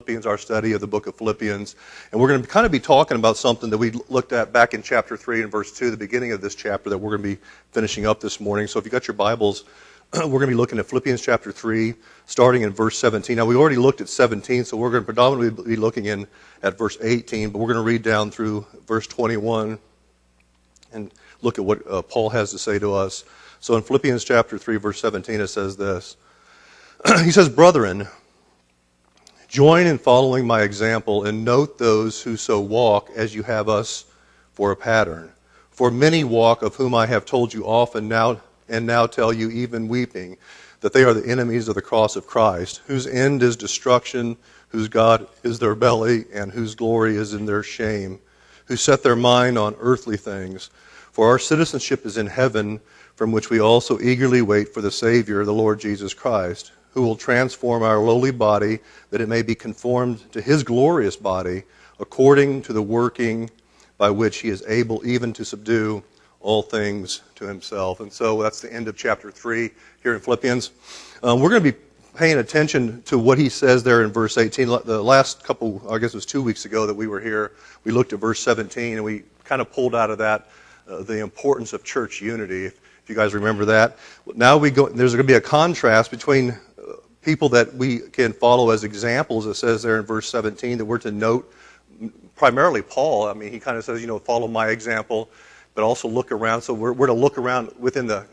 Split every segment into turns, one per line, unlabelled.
Philippians, our study of the book of Philippians. And we're going to kind of be talking about something that we looked at back in chapter 3 and verse 2, the beginning of this chapter that we're going to be finishing up this morning. So if you got your Bibles, we're going to be looking at Philippians chapter 3, starting in verse 17. Now, we already looked at 17, so we're going to predominantly be looking at verse 18, but we're going to read down through verse 21 and look at what Paul has to say to us. So in Philippians chapter 3, verse 17, it says this. He says, "Brethren, join in following my example, and note those who so walk as you have us for a pattern. For many walk, of whom I have told you often now tell you, even weeping, that they are the enemies of the cross of Christ, whose end is destruction, whose God is their belly, and whose glory is in their shame, who set their mind on earthly things. For our citizenship is in heaven, from which we also eagerly wait for the Savior, the Lord Jesus Christ, who will transform our lowly body, that it may be conformed to his glorious body, according to the working by which he is able even to subdue all things to himself." And so that's the end of chapter 3 here in Philippians. We're going to be paying attention to what he says there in verse 18. The last couple, I guess it was 2 weeks ago that we were here, we looked at verse 17, and we kind of pulled out of that the importance of church unity, if you guys remember that. Now there's going to be a contrast between people that we can follow as examples. It says there in verse 17 that we're to note primarily Paul. I mean, he kind of says, follow my example, but also look around. So we're to look around within the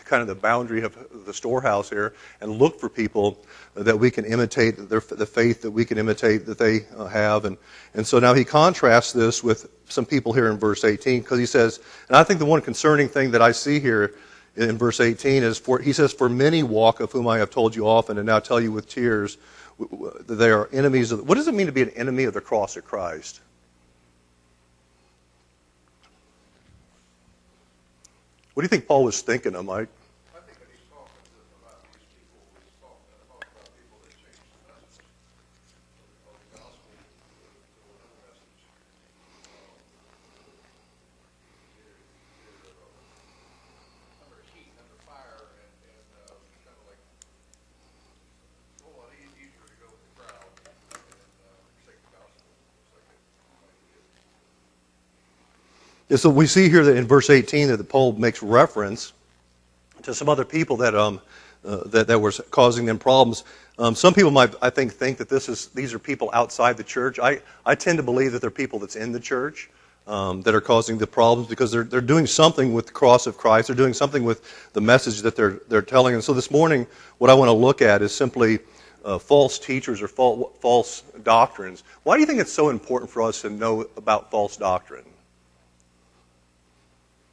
kind of the boundary of the storehouse here and look for people that we can imitate, the faith that we can imitate that they have. And so now he contrasts this with some people here in verse 18, because he says, and I think the one concerning thing that I see here in verse 18 is, he says, "For many walk, of whom I have told you often, and now tell you with tears, that they are enemies of..." What does it mean to be an enemy of the cross of Christ? What do you think Paul was thinking of, Mike?
I think that he's talking about these people. He's talking about people that changed the message of the gospel to another message. Under heat, under fire, and kind of like a whole lot easier to go with the crowd and forsake the gospel. It's like
Yeah, so we see here that in verse 18 that Paul makes reference to some other people that were causing them problems. Some people might, I think that these are people outside the church. I tend to believe that they're people that's in the church that are causing the problems, because they're doing something with the cross of Christ. They're doing something with the message that they're telling. And so this morning, what I want to look at is simply false teachers or false doctrines. Why do you think it's so important for us to know about false doctrine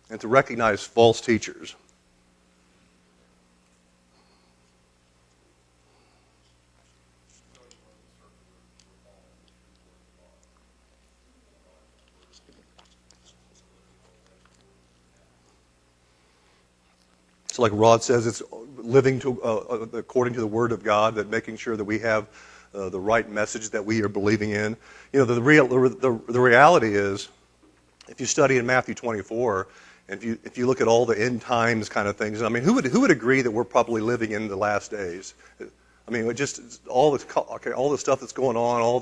and to recognize false teachers? So like Rod says, it's living according to the Word of God, that making sure that we have the right message that we are believing in. The reality is, if you study in Matthew 24, and if you look at all the end times kind of things, I mean, who would agree that we're probably living in the last days? I mean, just all the stuff that's going on, all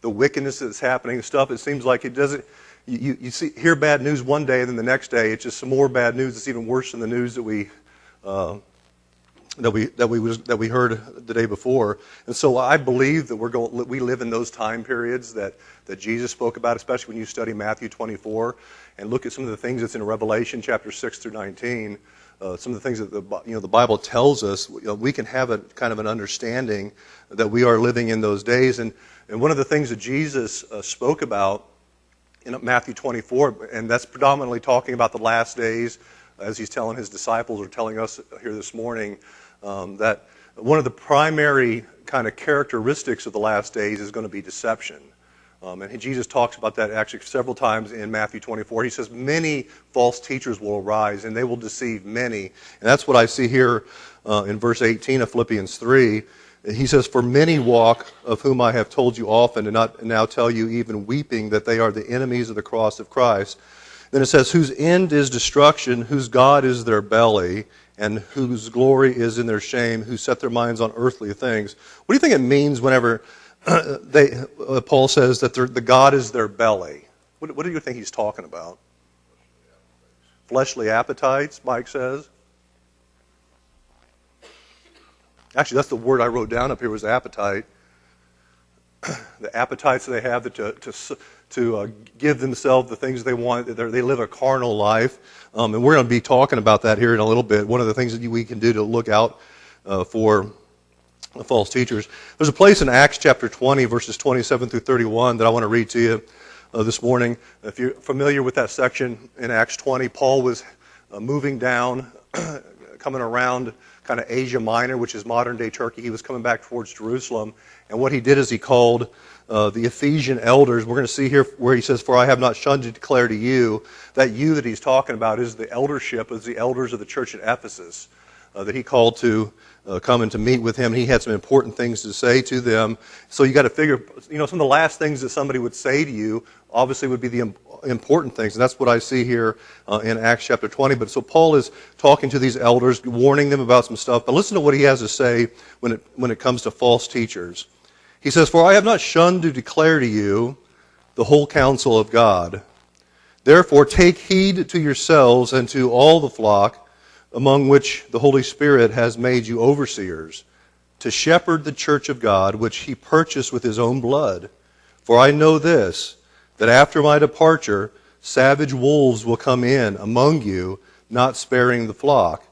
the wickedness that's happening, stuff. It seems like it doesn't. You hear bad news one day, and then the next day it's just some more bad news. It's even worse than the news that we heard the day before. And so I believe that we live in those time periods that Jesus spoke about, especially when you study Matthew 24 and look at some of the things that's in Revelation chapter 6 through 19. Some of the things that the Bible tells us, we can have a kind of an understanding that we are living in those days. And one of the things that Jesus spoke about in Matthew 24, and that's predominantly talking about the last days, as he's telling his disciples, or telling us here this morning, that one of the primary kind of characteristics of the last days is going to be deception. And Jesus talks about that actually several times in Matthew 24. He says many false teachers will arise, and they will deceive many. And that's what I see here in verse 18 of Philippians 3. He says, "For many walk, of whom I have told you often, and now tell you even weeping, that they are the enemies of the cross of Christ." Then it says, "Whose end is destruction, whose God is their belly, and whose glory is in their shame, who set their minds on earthly things." What do you think it means whenever Paul says that the God is their belly. What do you think he's talking about? Fleshly appetites, Mike says. Actually, that's the word I wrote down up here was appetite. The appetites that they have to give themselves the things they want. They live a carnal life. And we're going to be talking about that here in a little bit. One of the things that we can do to look out for false teachers. There's a place in Acts chapter 20, verses 27 through 31 that I want to read to you this morning. If you're familiar with that section in Acts 20, Paul was moving down, coming around kind of Asia Minor, which is modern-day Turkey. He was coming back towards Jerusalem. And what he did is he called the Ephesian elders. We're going to see here where he says, "For I have not shunned to declare to you." That "you" that he's talking about is the eldership, is the elders of the church at Ephesus that he called to come and to meet with him. He had some important things to say to them. So you got to figure, some of the last things that somebody would say to you obviously would be the important things. And that's what I see here in Acts chapter 20. But so Paul is talking to these elders, warning them about some stuff. But listen to what he has to say when it comes to false teachers. He says, "For I have not shunned to declare to you the whole counsel of God. Therefore take heed to yourselves and to all the flock, among which the Holy Spirit has made you overseers, to shepherd the church of God, which he purchased with his own blood. For I know this, that after my departure, savage wolves will come in among you, not sparing the flock.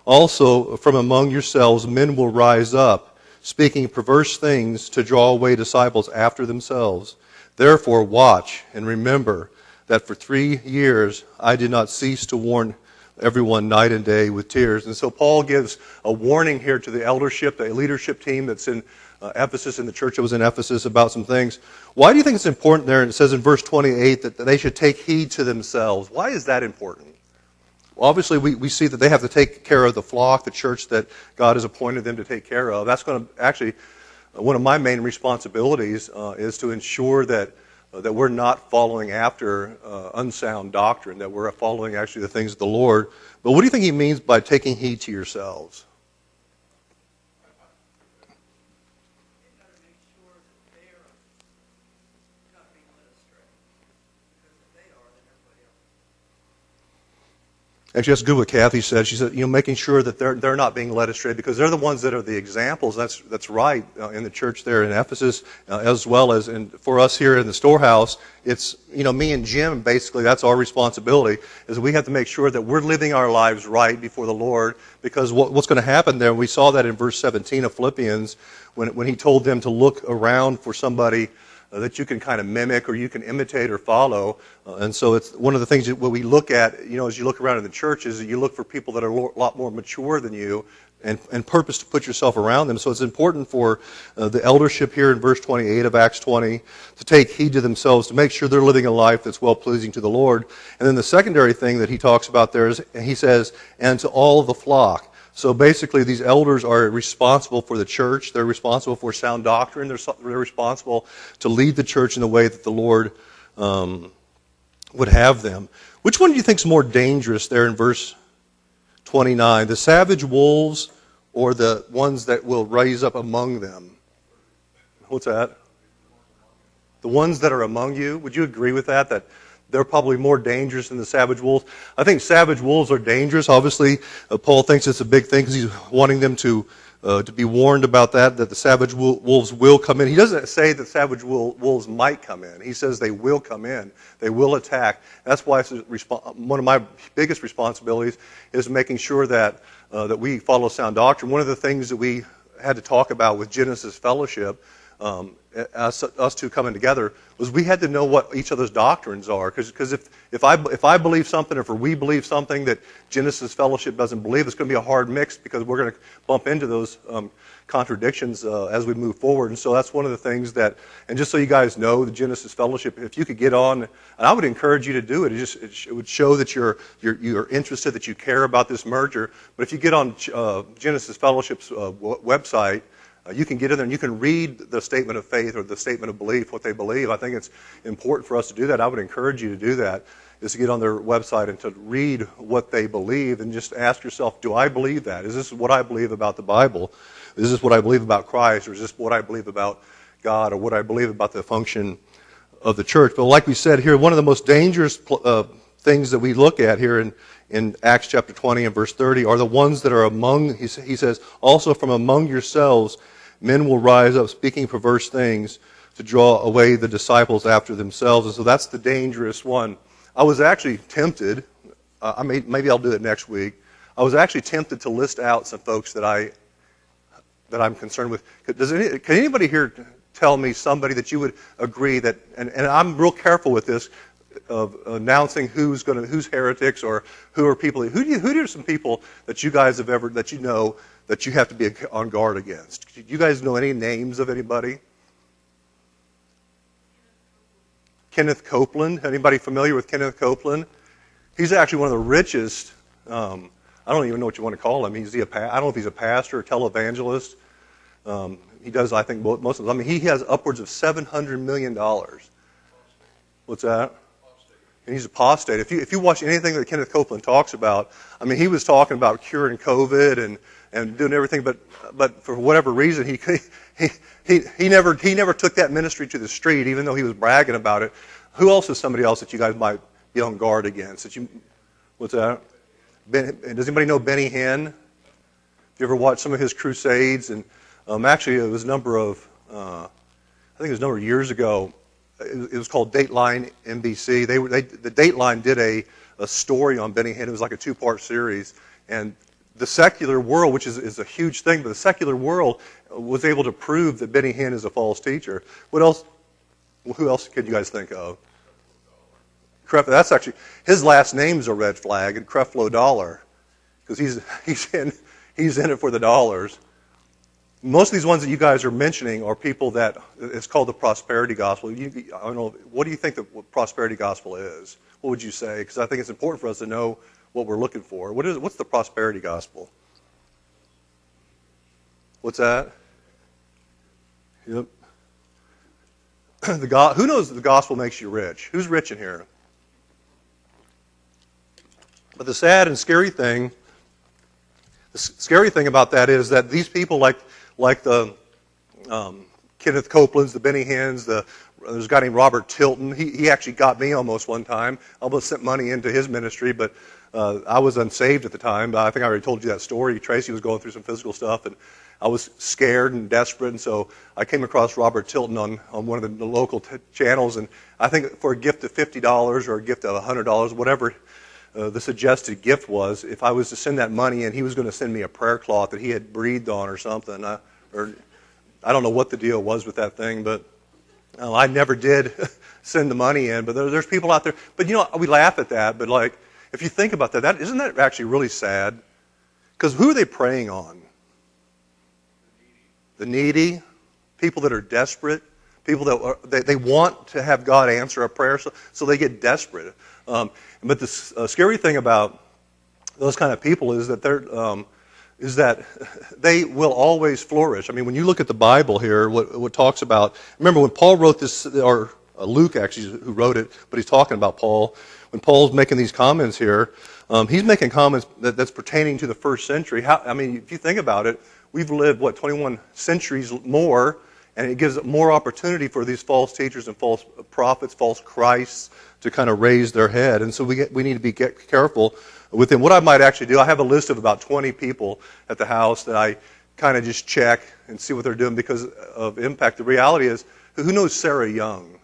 Also, from among yourselves men will rise up, speaking perverse things to draw away disciples after themselves. Therefore watch and remember that for 3 years I did not cease to warn everyone night and day with tears." And so Paul gives a warning here to the eldership, the leadership team that's in Ephesus, in the church that was in Ephesus, about some things. Why do you think it's important there? And it says in verse 28 that they should take heed to themselves. Why is that important? Well, obviously, we see that they have to take care of the flock, the church that God has appointed them to take care of. That's going to actually, one of my main responsibilities is to ensure that we're not following after unsound doctrine, that we're following actually the things of the Lord. But what do you think he means by taking heed to yourselves?
You've got to make sure that they are not being led astray. Because if they are, then everybody else.
Actually, that's good what Kathy said. She said, making sure that they're not being led astray, because they're the ones that are the examples. That's right in the church there in Ephesus, as well as for us here in the storehouse. It's me and Jim. Basically, that's our responsibility. Is we have to make sure that we're living our lives right before the Lord. Because what's going to happen there? We saw that in verse 17 of Philippians when he told them to look around for somebody that you can kind of mimic or you can imitate or follow. And so it's one of the things that we look at, as you look around in the church, is that you look for people that are a lot more mature than you and purpose to put yourself around them. So it's important for the eldership here in verse 28 of Acts 20 to take heed to themselves, to make sure they're living a life that's well-pleasing to the Lord. And then the secondary thing that he talks about there is, he says, "and to all the flock." So basically, these elders are responsible for the church. They're responsible for sound doctrine. They're responsible to lead the church in the way that the Lord would have them. Which one do you think is more dangerous there in verse 29? The savage wolves or the ones that will rise up among them? What's that? The ones that are among you? Would you agree with that? That they're probably more dangerous than the savage wolves? I think savage wolves are dangerous. Obviously, Paul thinks it's a big thing because he's wanting them to be warned about that the savage wolves will come in. He doesn't say that savage wolves might come in. He says they will come in. They will attack. That's why one of my biggest responsibilities is making sure that we follow sound doctrine. One of the things that we had to talk about with Genesis Fellowship, us two coming together, was we had to know what each other's doctrines are. Because if I believe something, or if we believe something that Genesis Fellowship doesn't believe, it's going to be a hard mix, because we're going to bump into those contradictions as we move forward. And so that's one of the things that, and just so you guys know, the Genesis Fellowship, if you could get on, and I would encourage you to do it. It would show that you're interested, that you care about this merger. But if you get on Genesis Fellowship's website, you can get in there and you can read the statement of faith or the statement of belief, what they believe. I think it's important for us to do that. I would encourage you to do that, is to get on their website and to read what they believe and just ask yourself, do I believe that? Is this what I believe about the Bible? Is this what I believe about Christ? Or is this what I believe about God or what I believe about the function of the church. But like we said here, one of the most dangerous things that we look at here in Acts chapter 20 and verse 30 are the ones that are among, he says, also from among yourselves men will rise up speaking perverse things to draw away the disciples after themselves. And so that's the dangerous one. I was actually tempted, maybe I'll do it next week, I was actually tempted to list out some folks that I'm concerned with. Can anybody here tell me somebody that you would agree that, and I'm real careful with this, of announcing who's heretics or who are people, who are some people that you guys have ever, that you know, that you have to be on guard against? Do you guys know any names of anybody? Kenneth Copeland. Anybody familiar with Kenneth Copeland? He's actually one of the richest, I don't even know what you want to call him. I don't know if he's a pastor or televangelist. He does, I think, most of them. I mean, he has upwards of $700 million. What's that? And he's apostate. If you watch anything that Kenneth Copeland talks about, I mean, he was talking about curing COVID and doing everything, but for whatever reason, he never took that ministry to the street, even though he was bragging about it. Who else is somebody else that you guys might be on guard against? What's that? Does anybody know Benny Hinn? Have you ever watched some of his crusades? And actually, it was a number of years ago. It was called Dateline NBC. The Dateline did a story on Benny Hinn. It was like a 2-part series. And the secular world, which is a huge thing, but the secular world was able to prove that Benny Hinn is a false teacher. What else? Who else can you guys think of? That's actually, his last name's a red flag, and Creflo Dollar, because he's in it for the dollars. Most of these ones that you guys are mentioning are people that, it's called the prosperity gospel. I don't know, what do you think the prosperity gospel is? What would you say? Because I think it's important for us to know what we're looking for. What's the prosperity gospel? What's that? Yep. Who knows the gospel makes you rich? Who's rich in here? But the sad and scary thing about that is that these people, like the Kenneth Copelands, the Benny Hinns, there's a guy named Robert Tilton. He actually got me almost one time. I almost sent money into his ministry, but I was unsaved at the time. But I think I already told you that story. Tracy was going through some physical stuff, and I was scared and desperate, and so I came across Robert Tilton on one of the local channels, and I think for a gift of $50 or a gift of $100, whatever the suggested gift was, if I was to send that money and he was going to send me a prayer cloth that he had breathed on or something, I don't know what the deal was with that thing, but I never did send the money in. But there's people out there, but we laugh at that, but like, if you think about that, isn't that actually really sad? Because who are they preying on? The needy, people that are desperate, people that they want to have God answer a prayer, so they get desperate. But the scary thing about those kind of people is that they will always flourish. I mean, when you look at the Bible here, what talks about, remember when Paul wrote this, or Luke actually who wrote it, but he's talking about Paul. When Paul's making these comments here, he's making comments that's pertaining to the first century. If you think about it, we've lived, 21 centuries more, and it gives more opportunity for these false teachers and false prophets, false Christs, to kind of raise their head. And so we need to be careful with them. What I might actually do, I have a list of about 20 people at the house that I kind of just check and see what they're doing because of impact. The reality is, who knows Sarah Young?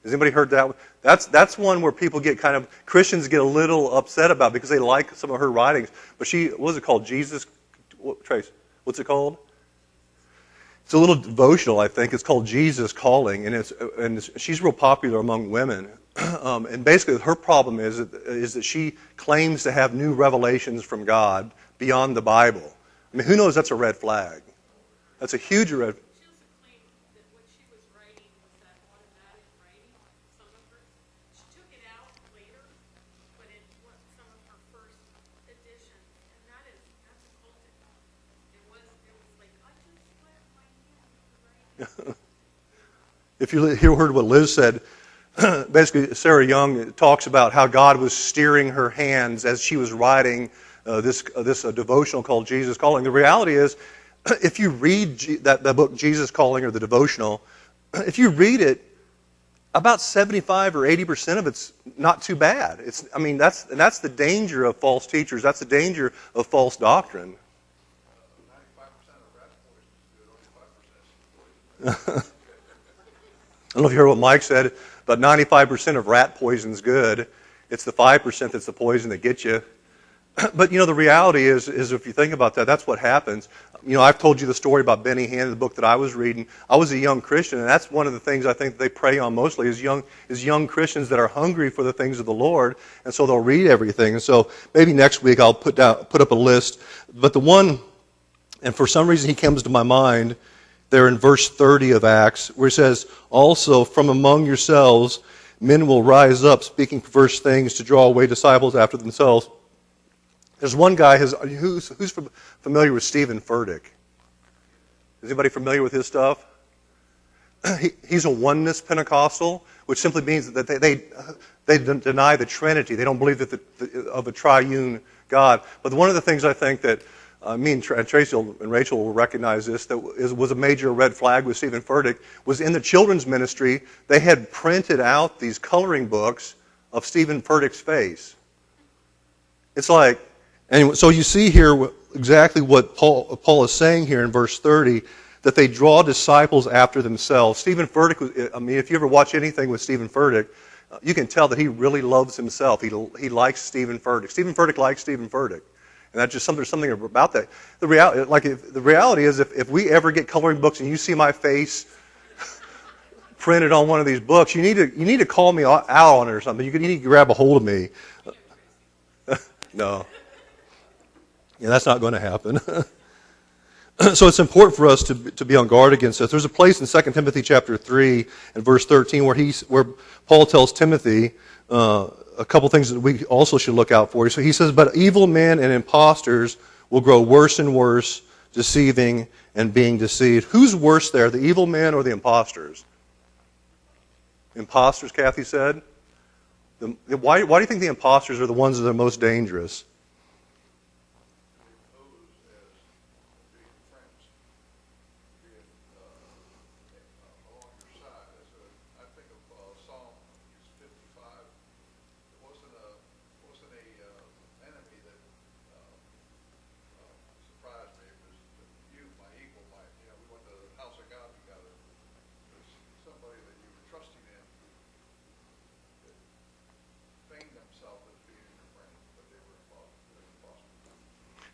Has anybody heard that? That's one where people Christians get a little upset about because they like some of her writings. But what was it called? Trace, what's it called? It's a little devotional, I think. It's called Jesus Calling, and she's real popular among women. And basically, her problem is that she claims to have new revelations from God beyond the Bible. I mean, who knows that's a red flag? That's a huge red.
She also claimed that what she was writing was that automatic writing. Some of her, she took it out later, but it was some of her first edition, and that's occultic. It was like I just sweat my hand.
If you heard what Liz said, basically Sarah Young talks about how God was steering her hands as she was writing this devotional called Jesus Calling. The reality is, if you read that book, Jesus Calling, or the devotional, if you read it, about 75 or 80% of it's not too bad. That's the danger of false teachers. That's the danger of false doctrine.
95% of rat poison is good, only 5% is poison.
I don't know if you heard what Mike said, but 95% of rat poison's good. It's the 5% that's the poison that gets you. But, the reality is if you think about that, that's what happens. I've told you the story about Benny Hinn, the book that I was reading. I was a young Christian, and that's one of the things I think they prey on mostly is young Christians that are hungry for the things of the Lord, and so they'll read everything. And so maybe next week I'll put up a list. But the one, and for some reason he comes to my mind, there in verse 30 of Acts, where it says, "Also from among yourselves men will rise up, speaking perverse things to draw away disciples after themselves." There's one guy who's familiar with Stephen Furtick. Is anybody familiar with his stuff? He's a oneness Pentecostal, which simply means that they deny the Trinity. They don't believe of a triune God. But one of the things I think that me and Tracy and Rachel will recognize this, that was a major red flag with Stephen Furtick, was in the children's ministry, they had printed out these coloring books of Stephen Furtick's face. It's like, and so you see here exactly what Paul is saying here in verse 30, that they draw disciples after themselves. Stephen Furtick, if you ever watch anything with Stephen Furtick, you can tell that he really loves himself. He likes Stephen Furtick. Stephen Furtick likes Stephen Furtick. And that's just something about that. The reality is, if we ever get coloring books and you see my face printed on one of these books, you need to call me out on it or something. You need to grab a hold of me. No. Yeah, that's not going to happen. So it's important for us to be on guard against this. There's a place in 2 Timothy chapter 3 and verse 13 where Paul tells Timothy a couple things that we also should look out for. So he says, "But evil men and impostors will grow worse and worse, deceiving and being deceived." Who's worse there, the evil men or the impostors? Impostors, Kathy said. Why do you think the impostors are the ones that are most dangerous?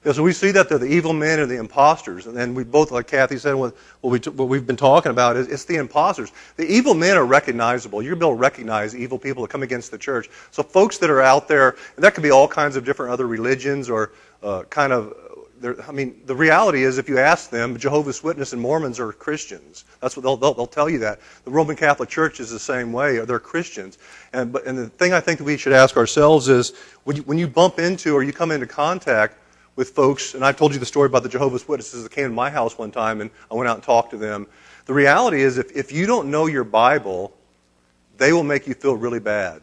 Yeah, so we see that they're the evil men and the imposters. And then we both, like Kathy said, what we've been talking about is it's the imposters. The evil men are recognizable. You're able to recognize evil people that come against the church. So folks that are out there, and that could be all kinds of different other religions or the reality is if you ask them, Jehovah's Witnesses and Mormons are Christians. That's what they'll tell you that. The Roman Catholic Church is the same way. They're Christians. And the thing I think that we should ask ourselves is when you bump into or you come into contact with folks, and I told you the story about the Jehovah's Witnesses that came to my house one time, and I went out and talked to them. The reality is, if you don't know your Bible, they will make you feel really bad,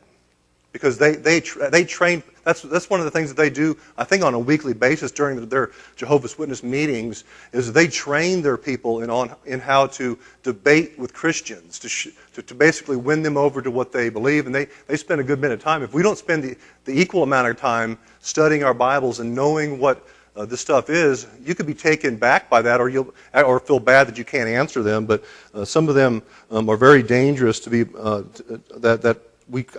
because they train. That's one of the things that they do, I think, on a weekly basis during their Jehovah's Witness meetings, is they train their people in how to debate with Christians, to basically win them over to what they believe, and they spend a good bit of time. If we don't spend the equal amount of time studying our Bibles and knowing what this stuff is, you could be taken back by that, or feel bad that you can't answer them. But some of them are very dangerous to be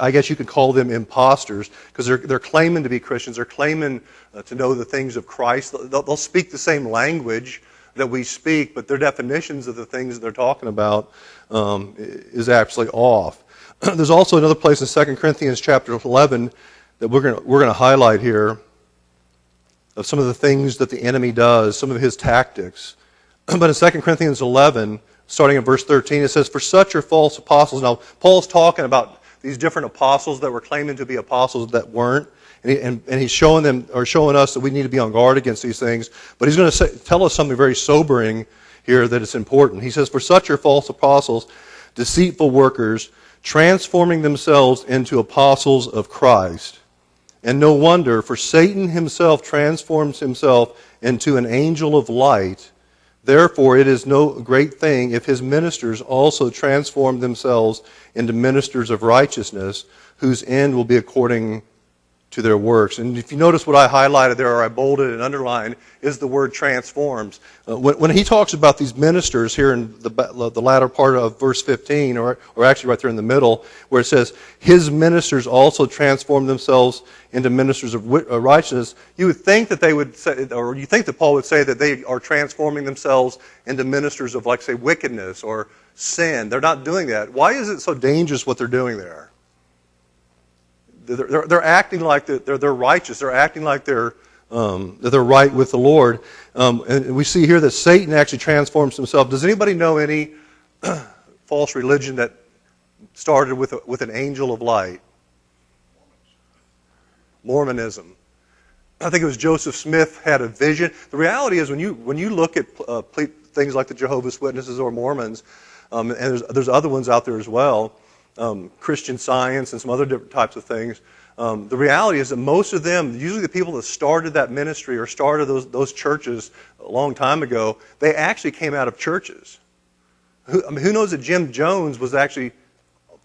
I guess you could call them imposters, because they're claiming to be Christians. They're claiming to know the things of Christ. They'll speak the same language that we speak, but their definitions of the things that they're talking about is absolutely off. There's also another place in 2 Corinthians chapter 11 that we're going to highlight here of some of the things that the enemy does, some of his tactics. But in 2 Corinthians 11, starting in verse 13, it says, "For such are false apostles." Now, Paul's talking about these different apostles that were claiming to be apostles that weren't. And he's showing us that we need to be on guard against these things. But he's going to tell us something very sobering here that it's important. He says, "For such are false apostles, deceitful workers, transforming themselves into apostles of Christ. And no wonder, for Satan himself transforms himself into an angel of light. Therefore, it is no great thing if his ministers also transform themselves into ministers of righteousness, whose end will be according to their works. And if you notice what I highlighted there, or I bolded and underlined, is the word transforms. When he talks about these ministers here in the latter part of verse 15, or actually right there in the middle, where it says, his ministers also transform themselves into ministers of righteousness, you would think that they would say, or you think that Paul would say that they are transforming themselves into ministers of, like, say, wickedness or sin. They're not doing that. Why is it so dangerous what they're doing there? They're acting like they're righteous. They're acting like that they're right with the Lord. And we see here that Satan actually transforms himself. Does anybody know any false religion that started with an angel of light? Mormonism. I think it was Joseph Smith had a vision. The reality is when you look at things like the Jehovah's Witnesses or Mormons, and there's other ones out there as well, Christian Science and some other different types of things. The reality is that most of them, usually the people that started that ministry or started those churches a long time ago, they actually came out of churches. Who knows that Jim Jones was actually,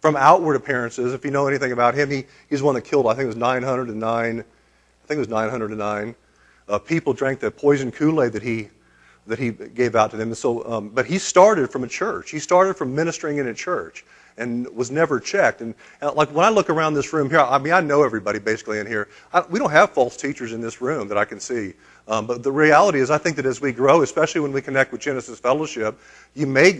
from outward appearances, if you know anything about him, he's the one that killed, I think it was 909 people drank the poison Kool-Aid that he gave out to them. And so, but he started from a church. He started from ministering in a church and was never checked. And like when I look around this room here, I mean, I know everybody basically in here. We don't have false teachers in this room that I can see. But the reality is, I think that as we grow, especially when we connect with Genesis Fellowship, you may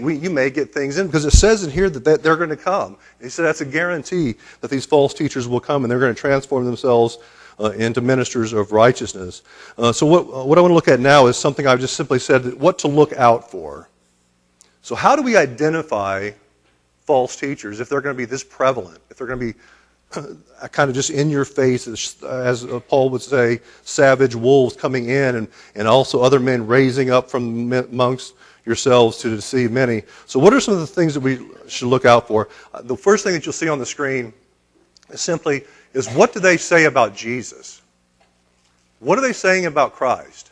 get things in, because it says in here that they're going to come. He said that's a guarantee that these false teachers will come and they're going to transform themselves into ministers of righteousness. So what I want to look at now is something I've just simply said, what to look out for. So how do we identify false teachers if they're going to be this prevalent, if they're going to be kind of just in your face, as Paul would say, savage wolves coming in, and also other men raising up from amongst yourselves to deceive many. So what are some of the things that we should look out for? The first thing that you'll see on the screen is what do they say about Jesus? What are they saying about Christ?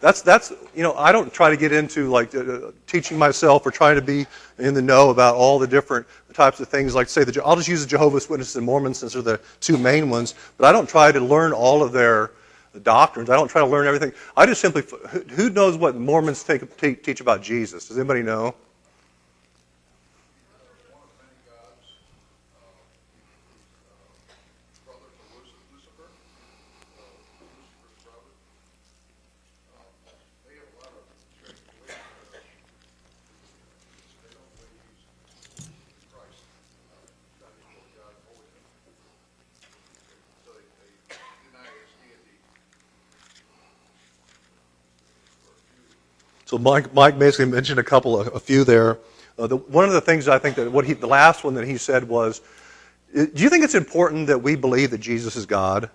That's I don't try to get into like teaching myself or trying to be in the know about all the different types of things. Like say I'll just use the Jehovah's Witnesses and Mormons since they're the two main ones. But I don't try to learn all of their doctrines. I don't try to learn everything. I just simply, who knows what Mormons teach about Jesus? Does anybody know? So Mike basically mentioned a few there. One of the things I think that the last one that he said was, do you think it's important that we believe that Jesus is God?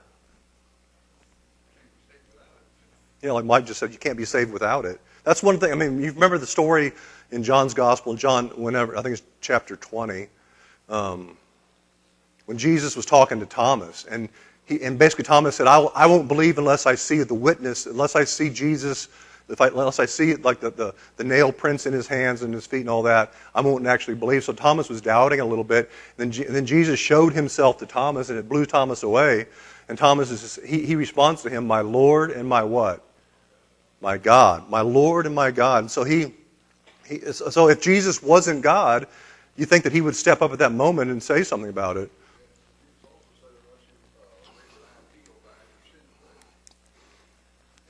Like Mike just said, you can't be saved without it. That's one thing. I mean, you remember the story in John's Gospel, in John, I think it's chapter 20, when Jesus was talking to Thomas, and basically Thomas said, I won't believe unless I see the witness, unless I see Jesus. Unless I see it, like the nail prints in his hands and his feet and all that, I won't actually believe. So Thomas was doubting a little bit. And then Jesus showed himself to Thomas, and it blew Thomas away. And Thomas he responds to him, my Lord and my what? My God. My Lord and my God. And so so if Jesus wasn't God, you think that he would step up at that moment and say something about it.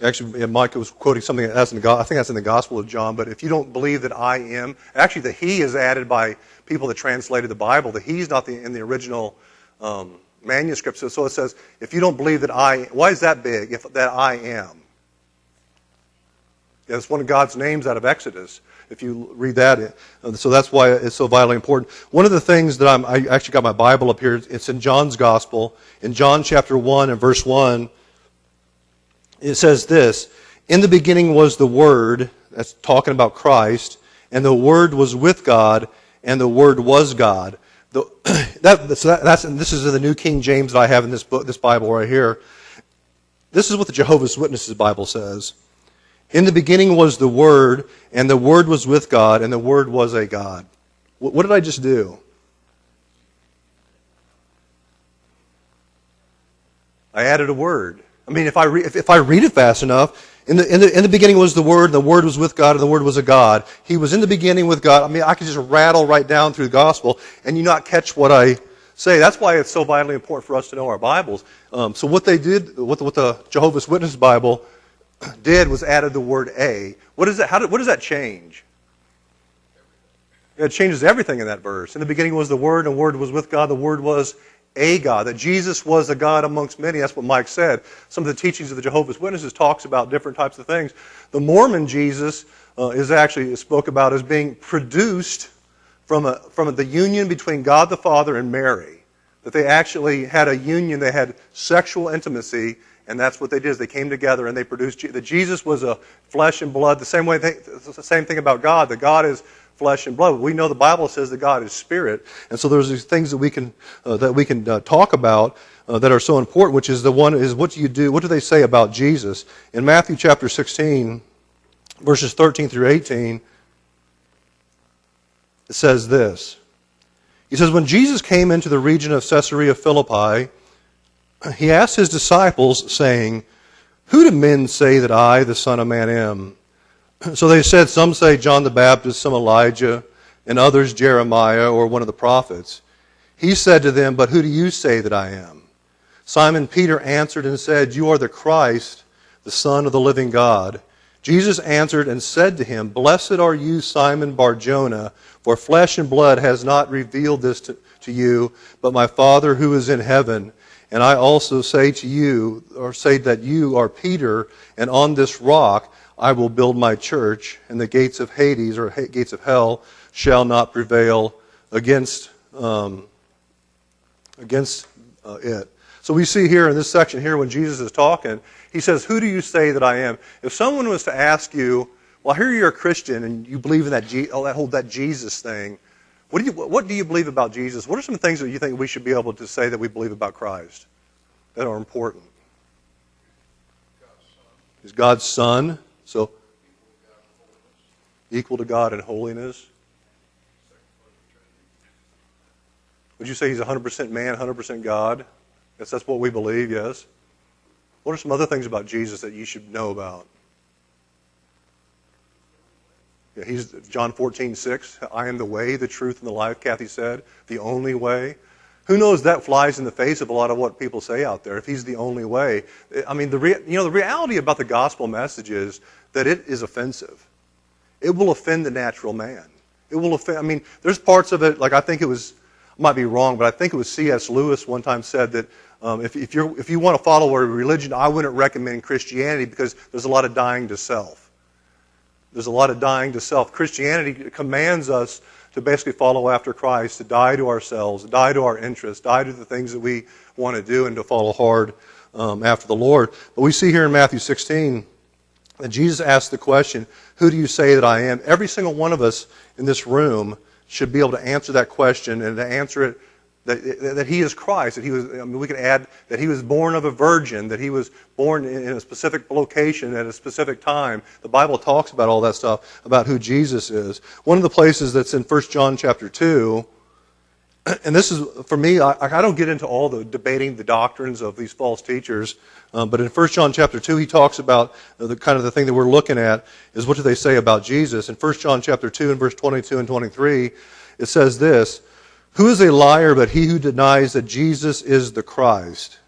Actually, Mike was quoting something I think that's in the Gospel of John, but if you don't believe that I am, actually the he is added by people that translated the Bible. The he's not in the original manuscript. So it says, if you don't believe that why is that big, if that I am? Yeah, it's one of God's names out of Exodus, if you read that. So that's why it's so vitally important. One of the things that I actually got my Bible up here, it's in John's Gospel, in John chapter 1 and verse 1, it says this, in the beginning was the Word, that's talking about Christ, and the Word was with God, and the Word was God. This is in the New King James that I have in this Bible right here. This is what the Jehovah's Witnesses Bible says. In the beginning was the Word, and the Word was with God, and the Word was a God. What did I just do? I added a word. I mean, if I read it fast enough, in the beginning was the Word, and the Word was with God, and the Word was a God. He was in the beginning with God. I mean, I could just rattle right down through the gospel, and you not catch what I say. That's why it's so vitally important for us to know our Bibles. So what they did, what the Jehovah's Witness Bible did was added the word "a." What is that? What does that change? It changes everything in that verse. In the beginning was the Word, and the Word was with God. The Word was a God. That Jesus was a God amongst many. That's what Mike said. Some of the teachings of the Jehovah's Witnesses talks about different types of things. The Mormon Jesus is actually spoke about as being produced from the union between God the Father and Mary. That they actually had a union. They had sexual intimacy. And that's what they did. Is they came together and they produced. That Jesus was a flesh and blood. The same thing about God. That God is flesh and blood. We know the Bible says that God is spirit, and so there's these things that we can talk about that are so important. Which is the one is what do you do? What do they say about Jesus in Matthew chapter 16, verses 13 through 18? It says this. He says, when Jesus came into the region of Caesarea Philippi, he asked his disciples, saying, "Who do men say that I, the Son of Man, am?" So they said, some say John the Baptist, some Elijah, and others Jeremiah or one of the prophets. He said to them, "But who do you say that I am?" Simon Peter answered and said, "You are the Christ, the Son of the living God." Jesus answered and said to him, "Blessed are you, Simon Bar-Jonah, for flesh and blood has not revealed this to you, but my Father who is in heaven. And I also say to you, or say that you are Peter, and on this rock I will build my church, and the gates of Hades, or gates of hell, shall not prevail against it. So we see here in this section here when Jesus is talking, he says, "Who do you say that I am?" If someone was to ask you, well, here you're a Christian and you believe in that Jesus thing, what do you believe about Jesus? What are some things that you think we should be able to say that we believe about Christ that are important? He's God's Son. So, equal to God in holiness. Would you say he's 100% man, 100% God? Yes, that's what we believe, yes. What are some other things about Jesus that you should know about? Yeah, he's John 14:6. I am the way, the truth, and the life, Kathy said. The only way. Who knows, that flies in the face of a lot of what people say out there, if he's the only way. I mean, the reality about the gospel message is that it is offensive. It will offend the natural man. It will offend, I mean, there's parts of it, like I think it was, I might be wrong, but I think it was C.S. Lewis one time said that if you want to follow a religion, I wouldn't recommend Christianity because there's a lot of dying to self. There's a lot of dying to self. Christianity commands us to basically follow after Christ, to die to ourselves, die to our interests, die to the things that we want to do, and to follow hard after the Lord. But we see here in Matthew 16 that Jesus asked the question, "Who do you say that I am?" Every single one of us in this room should be able to answer that question, and to answer it that he is Christ. That he was. I mean, we can add that he was born of a virgin, that he was born in a specific location at a specific time. The Bible talks about all that stuff about who Jesus is. One of the places that's in 1 John chapter 2, and this is, for me, I don't get into all the debating the doctrines of these false teachers, but in 1 John chapter 2, he talks about the kind of the thing that we're looking at is what do they say about Jesus. In 1 John chapter 2 and verse 22 and 23, it says this, "Who is a liar but he who denies that Jesus is the Christ?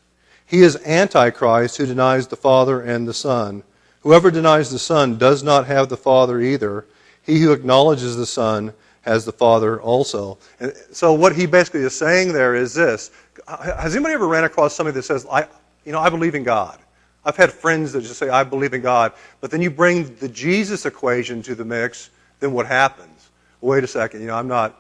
He is Antichrist who denies the Father and the Son. Whoever denies the Son does not have the Father either. He who acknowledges the Son has the Father also." And so what he basically is saying there is this. Has anybody ever ran across somebody that says, I believe in God? I've had friends that just say, I believe in God. But then you bring the Jesus equation to the mix, then what happens? Wait a second, I'm not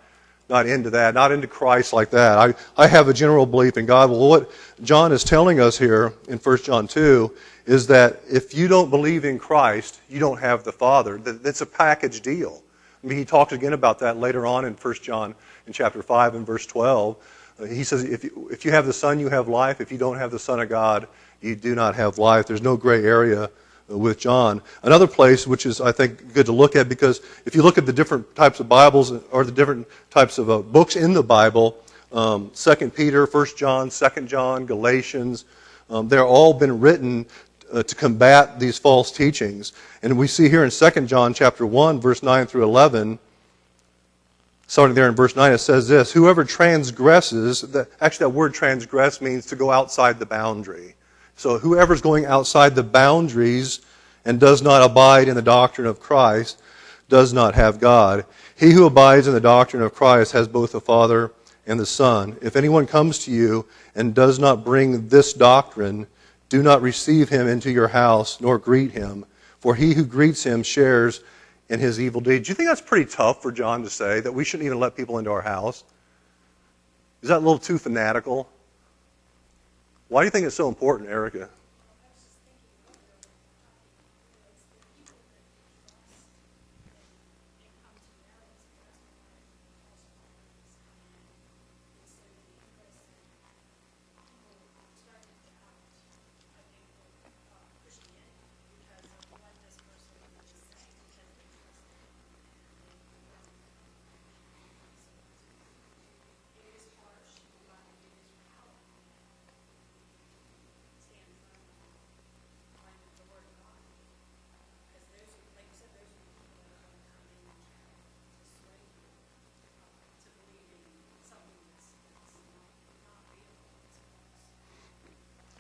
into that, not into Christ like that. I have a general belief in God. Well, what John is telling us here in 1 John 2 is that if you don't believe in Christ, you don't have the Father. That's a package deal. I mean, he talks again about that later on in 1 John in chapter 5 and verse 12. He says, if you have the Son, you have life. If you don't have the Son of God, you do not have life. There's no gray area with John. Another place, which is, I think, good to look at, because if you look at the different types of Bibles or the different types of books in the Bible, 2 Peter, 1 John, 2 John, Galatians, they're all been written to combat these false teachings. And we see here in 2 John chapter 1, verse 9 through 11, starting there in verse 9, it says this: whoever transgresses, actually that word transgress means to go outside the boundary. So whoever's going outside the boundaries and does not abide in the doctrine of Christ does not have God. He who abides in the doctrine of Christ has both the Father and the Son. If anyone comes to you and does not bring this doctrine, do not receive him into your house, nor greet him, for he who greets him shares in his evil deeds. Do you think that's pretty tough for John to say, that we shouldn't even let people into our house? Is that a little too fanatical? Why do you think it's so important, Erica?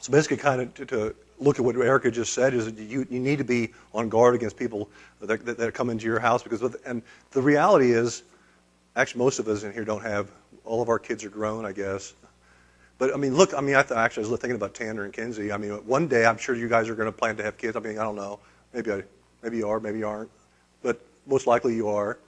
So basically, kind of to look at what Erica just said, is that you need to be on guard against people that come into your house, and the reality is, actually most of us in here don't have, all of our kids are grown, I guess. But I mean, look, I was thinking about Tanner and Kinsey. I mean, one day I'm sure you guys are going to plan to have kids. I mean, I don't know. Maybe you are, maybe you aren't. But most likely you are.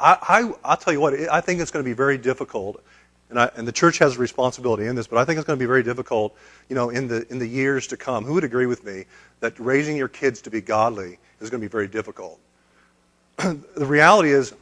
I'll tell you what, I think it's going to be very difficult. And the church has a responsibility in this, but I think it's going to be very difficult, in the years to come. Who would agree with me that raising your kids to be godly is going to be very difficult? The reality is,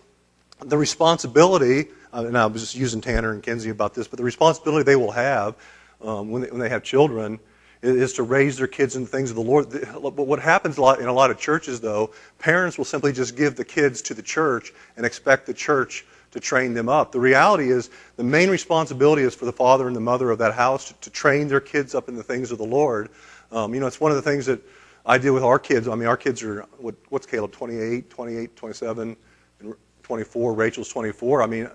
the responsibility, and I was just using Tanner and Kinsey about this, but the responsibility they will have when they have children is to raise their kids in the things of the Lord. But what happens in a lot of churches, though, parents will simply just give the kids to the church and expect the church to train them up. The reality is, the main responsibility is for the father and the mother of that house to train their kids up in the things of the Lord. It's one of the things that I deal with our kids. I mean, our kids are, what's Caleb, 28, 27, and 24. Rachel's 24. I mean,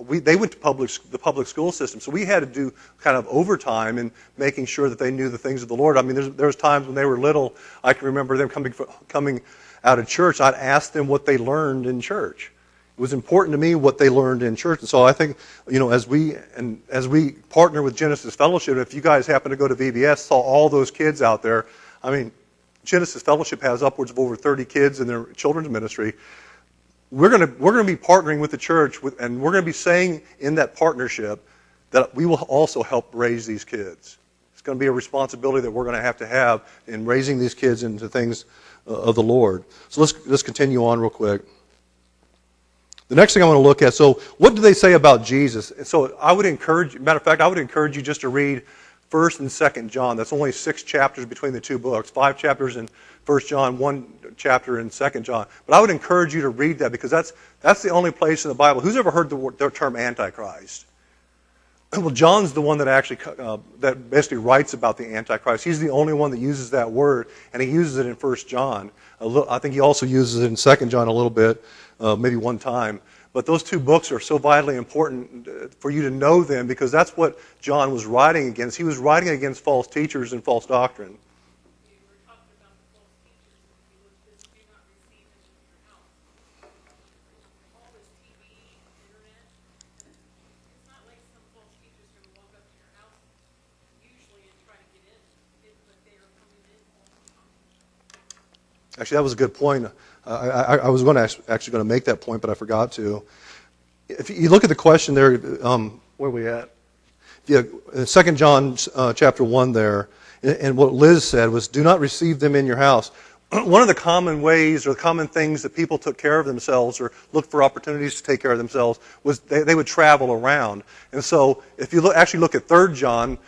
they went to the public school system, so we had to do kind of overtime in making sure that they knew the things of the Lord. I mean, there was times when they were little, I can remember them coming out of church. I'd ask them what they learned in church. It was important to me what they learned in church. And so I think, as we partner with Genesis Fellowship, if you guys happen to go to VBS, saw all those kids out there. I mean, Genesis Fellowship has upwards of over 30 kids in their children's ministry. We're going to be partnering with the church, and we're going to be saying in that partnership that we will also help raise these kids. It's going to be a responsibility that we're going to have in raising these kids into things of the Lord. So let's continue on real quick. The next thing I want to look at, so what do they say about Jesus? So I would encourage you just to read 1st and 2nd John. That's only 6 chapters between the two books, 5 chapters in 1 John, 1 chapter in 2 John. But I would encourage you to read that, because that's the only place in the Bible. Who's ever heard the term Antichrist? Well, John's the one that actually that basically writes about the Antichrist. He's the only one that uses that word, and he uses it in 1 John. I think he also uses it in 2 John a little bit, maybe one time. But those two books are so vitally important for you to know them, because that's what John was writing against. He was writing against false teachers and false doctrine.
We were talking about the false teachers, and if you look at this, do not receive them in your house. All this TV, internet, it's not like some false teachers are going to walk up to your house usually and try to get in, but they are coming in all the time.
Actually, that was a good point. I was actually going to make that point, but I forgot to. If you look at the question there, where are we at? 2 John chapter 1 there, and what Liz said was, do not receive them in your house. One of the common ways or the common things that people took care of themselves or looked for opportunities to take care of themselves was they would travel around. And so if you actually look at 3 John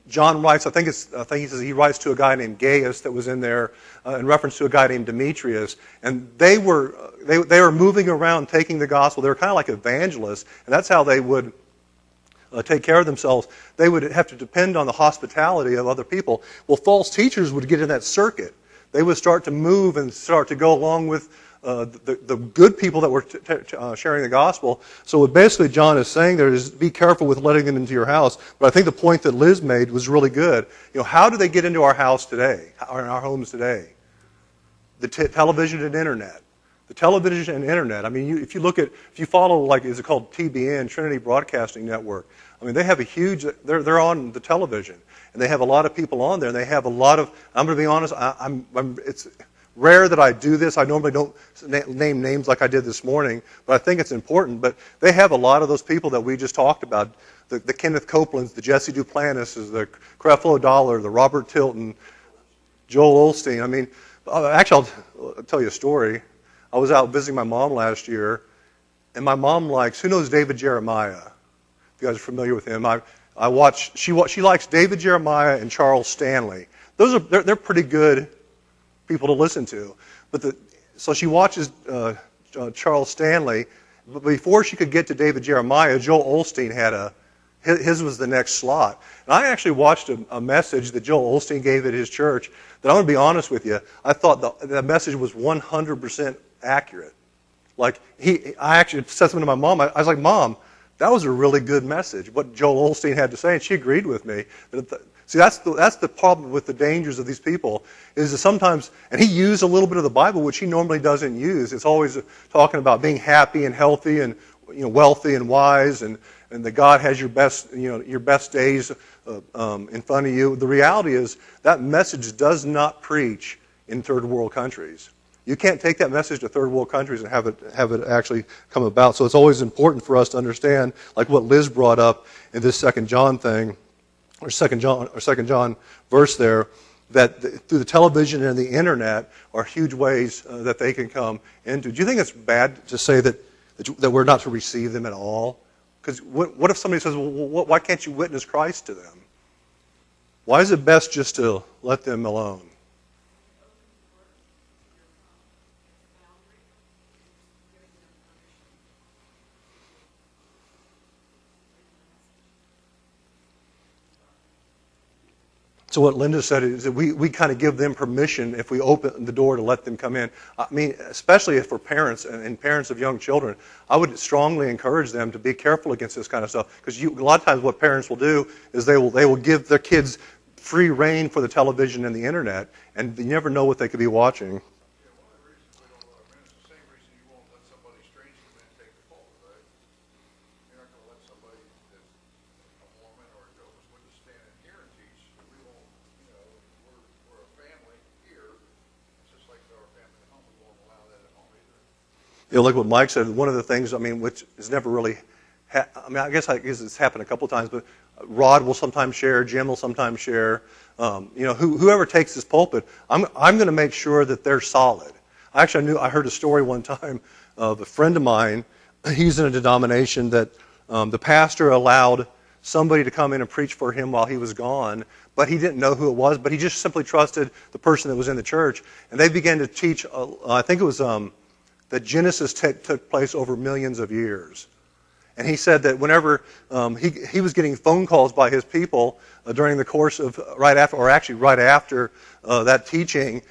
John writes, I think he says he writes to a guy named Gaius that was in there in reference to a guy named Demetrius, and they were moving around taking the gospel. They were kind of like evangelists, and that's how they would take care of themselves. They would have to depend on the hospitality of other people. Well, false teachers would get in that circuit. They would start to move and start to go along with the good people that were sharing the gospel. So what basically John is saying there is be careful with letting them into your house. But I think the point that Liz made was really good. How do they get into our house today, or in our homes today? The television and internet. The television and internet. I mean, if you follow, like, is it called TBN, Trinity Broadcasting Network? I mean, they have a huge, they're on the television, and they have a lot of people on there, and they have a lot of, I'm going to be honest, it's rare that I do this. I normally don't name names like I did this morning, but I think it's important. But they have a lot of those people that we just talked about, the Kenneth Copelands, the Jesse Duplanis's, the Creflo Dollar, the Robert Tilton, Joel Osteen. I mean, actually, I'll tell you a story. I was out visiting my mom last year, and my mom who knows David Jeremiah? If you guys are familiar with him. She likes David Jeremiah and Charles Stanley. They're pretty good people to listen to. So she watches Charles Stanley, but before she could get to David Jeremiah, Joel Osteen had his was the next slot. And I actually watched a message that Joel Osteen gave at his church that I'm going to be honest with you, I thought the message was 100% accurate. I actually said something to my mom. I was like, Mom, that was a really good message, what Joel Osteen had to say, and she agreed with me. See, that's the problem with the dangers of these people, is that sometimes, and he used a little bit of the Bible, which he normally doesn't use. It's always talking about being happy and healthy and wealthy and wise, and that God has your best days in front of you. The reality is that message does not preach in third world countries. You can't take that message to third world countries and have it actually come about. So it's always important for us to understand, like what Liz brought up in this 2 John thing, or 2 John verse there, that through the television and the internet are huge ways that they can come into. Do you think it's bad to say that we're not to receive them at all? Because what if somebody says, well, why can't you witness Christ to them? Why is it best just to let them alone? So what Linda said is that we kind of give them permission if we open the door to let them come in. I mean, especially if for parents and parents of young children, I would strongly encourage them to be careful against this kind of stuff. Because a lot of times what parents will do is they will give their kids free reign for the television and the internet, and you never know what they could be watching.
Yeah, one of the reasons we don't let them in is the same reason you won't let somebody strange come in and take the pulpit, right? You're not going to let somebody that's a Mormon or a Jehovah's Witness stand in here and teach. We won't, we're a family here. It's just like our family at home. We won't allow that at home either.
Like what Mike said, one of the things, which is never really, I guess it's happened a couple of times, but Rod will sometimes share, Jim will sometimes share. Whoever takes this pulpit, I'm going to make sure that they're solid. I heard a story one time of a friend of mine. He's in a denomination that the pastor allowed somebody to come in and preach for him while he was gone, but he didn't know who it was, but he just simply trusted the person that was in the church. And they began to teach, I think it was that Genesis took place over millions of years. And he said that whenever he was getting phone calls by his people during the course of right after that teaching,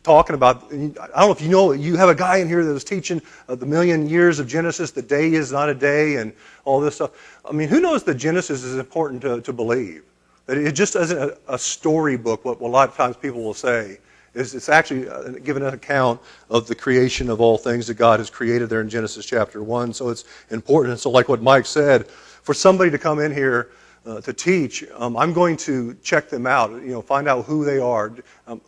talking about, I don't know if you know, you have a guy in here that was teaching the million years of Genesis, the day is not a day, and all this stuff. I mean, who knows that Genesis is important to believe? That it just isn't a storybook, what a lot of times people will say. It's actually giving an account of the creation of all things that God has created there in Genesis chapter 1. So it's important. And so like what Mike said, for somebody to come in here to teach, I'm going to check them out, find out who they are.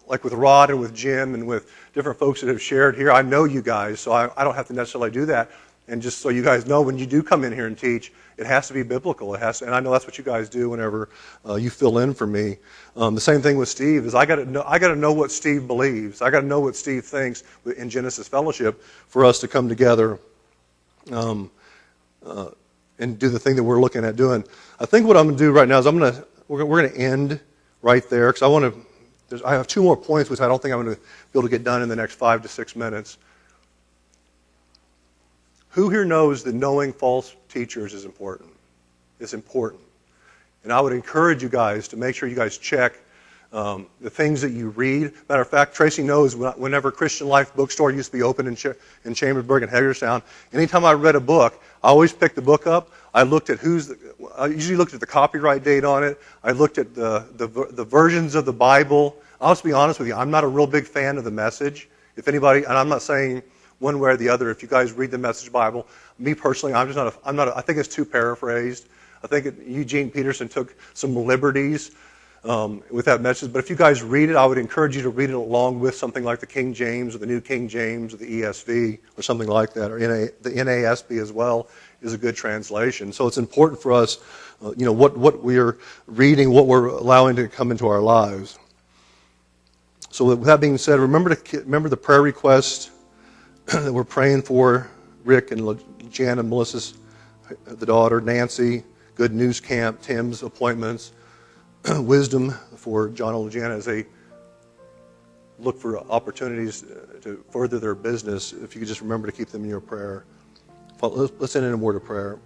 Like with Rod and with Jim and with different folks that have shared here, I know you guys, so I don't have to necessarily do that. And just so you guys know, when you do come in here and teach, it has to be biblical. And I know that's what you guys do whenever you fill in for me. The same thing with Steve is I got to know what Steve believes. I got to know what Steve thinks in Genesis Fellowship for us to come together and do the thing that we're looking at doing. I think what I'm going to do right now is we're going to end right there because I have 2 more points which I don't think I'm going to be able to get done in the next 5 to 6 minutes. Who here knows that knowing false teachers is important? It's important. And I would encourage you guys to make sure you guys check the things that you read. Matter of fact, Tracy knows whenever Christian Life bookstore used to be open in Chambersburg and Hagerstown, anytime I read a book, I always picked the book up. I looked at I usually looked at the copyright date on it. I looked at the versions of the Bible. I'll just be honest with you, I'm not a real big fan of the Message. If anybody, and I'm not saying one way or the other, if you guys read the Message Bible, me personally, I think it's too paraphrased. I think Eugene Peterson took some liberties with that message. But if you guys read it, I would encourage you to read it along with something like the King James or the New King James or the ESV or something like that, or the NASB as well is a good translation. So it's important for us, what we are reading, what we're allowing to come into our lives. So with that being said, remember the prayer request that we're praying for Rick and Jan and Melissa's, the daughter, Nancy, Good News Camp, Tim's appointments, wisdom for John and Leanna as they look for opportunities to further their business. If you could just remember to keep them in your prayer. Let's end in a word of prayer.